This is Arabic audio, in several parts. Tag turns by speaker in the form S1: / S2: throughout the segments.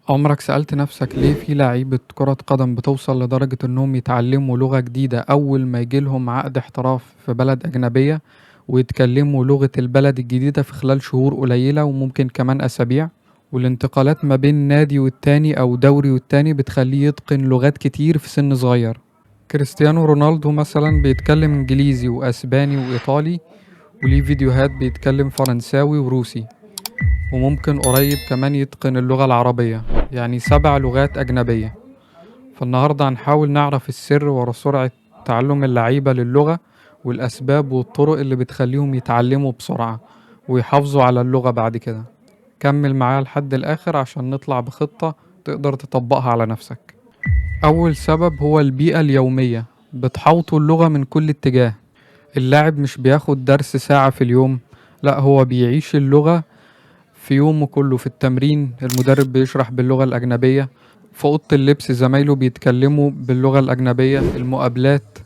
S1: عمرك سألت نفسك ليه في لعيبة كرة قدم بتوصل لدرجة إنهم يتعلموا لغة جديدة أول ما يجيلهم عقد احتراف في بلد أجنبية، ويتكلموا لغة البلد الجديدة في خلال شهور قليلة وممكن كمان أسابيع؟ والانتقالات ما بين نادي والتاني أو دوري والتاني بتخليه يتقن لغات كتير في سن صغير. كريستيانو رونالدو مثلا بيتكلم إنجليزي وأسباني وإيطالي، وليه فيديوهات بيتكلم فرنساوي وروسي، وممكن قريب كمان يتقن اللغة العربية، يعني 7 لغات أجنبية. فالنهاردة هنحاول نعرف السر ورا سرعة تعلم اللعيبة للغة، والأسباب والطرق اللي بتخليهم يتعلموا بسرعة ويحافظوا على اللغة بعد كده. كمل معايا لحد الآخر عشان نطلع بخطة تقدر تطبقها على نفسك. أول سبب هو البيئة اليومية، بتحوطوا اللغة من كل اتجاه. اللاعب مش بياخد درس ساعة في اليوم، لا هو بيعيش اللغة في يومه كله. في التمرين المدرب بيشرح باللغة الأجنبية، في أوضة اللبس زمايله بيتكلموا باللغة الأجنبية، المقابلات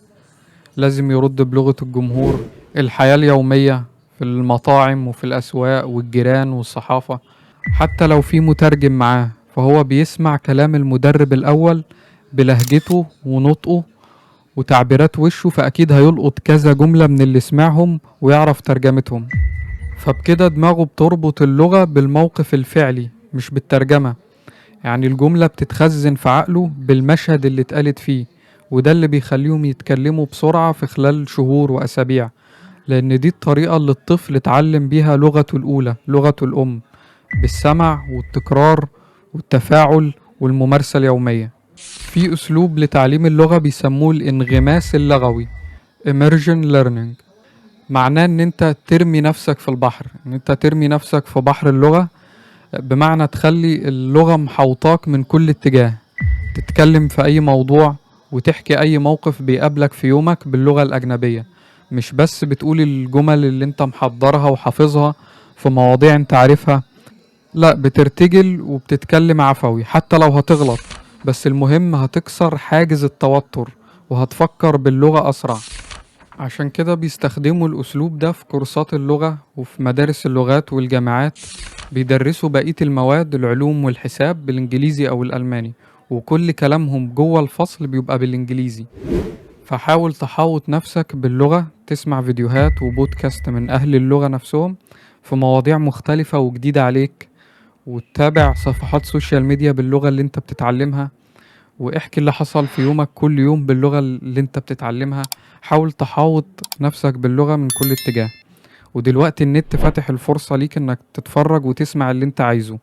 S1: لازم يرد بلغة الجمهور، الحياة اليومية في المطاعم وفي الأسواق والجيران والصحافة، حتى لو في مترجم معاه فهو بيسمع كلام المدرب الأول بلهجته ونطقه وتعبيرات وشه، فأكيد هيلقط كذا جملة من اللي سمعهم ويعرف ترجمتهم. فبكده دماغه بتربط اللغة بالموقف الفعلي مش بالترجمة، يعني الجملة بتتخزن في عقله بالمشهد اللي اتقالت فيه، وده اللي بيخليهم يتكلموا بسرعة في خلال شهور وأسابيع، لأن دي الطريقة اللي الطفل اتعلم بيها لغته الأولى، لغته الأم، بالسمع والتكرار والتفاعل والممارسة اليومية. في أسلوب لتعليم اللغة بيسموه الانغماس اللغوي، immersion learning. معناه ان انت ترمي نفسك في البحر، ان انت ترمي نفسك في بحر اللغة، بمعنى تخلي اللغة محوطاك من كل اتجاه، تتكلم في اي موضوع وتحكي اي موقف بيقابلك في يومك باللغة الاجنبية. مش بس بتقول الجمل اللي انت محضرها وحافظها في مواضيع انت عارفها، لا بترتجل وبتتكلم عفوي حتى لو هتغلط، بس المهم هتكسر حاجز التوتر وهتفكر باللغة اسرع. عشان كده بيستخدموا الأسلوب ده في كورسات اللغة وفي مدارس اللغات والجامعات، بيدرسوا بقية المواد العلوم والحساب بالإنجليزي أو الألماني، وكل كلامهم جوه الفصل بيبقى بالإنجليزي. فحاول تحاوط نفسك باللغة، تسمع فيديوهات وبودكاست من أهل اللغة نفسهم في مواضيع مختلفة وجديدة عليك، وتتابع صفحات سوشيال ميديا باللغة اللي انت بتتعلمها، واحكي اللي حصل في يومك كل يوم باللغة اللي انت بتتعلمها. حاول تحاوط نفسك باللغة من كل اتجاه. ودلوقتي النت فاتح الفرصة ليك انك تتفرج وتسمع اللي انت عايزه،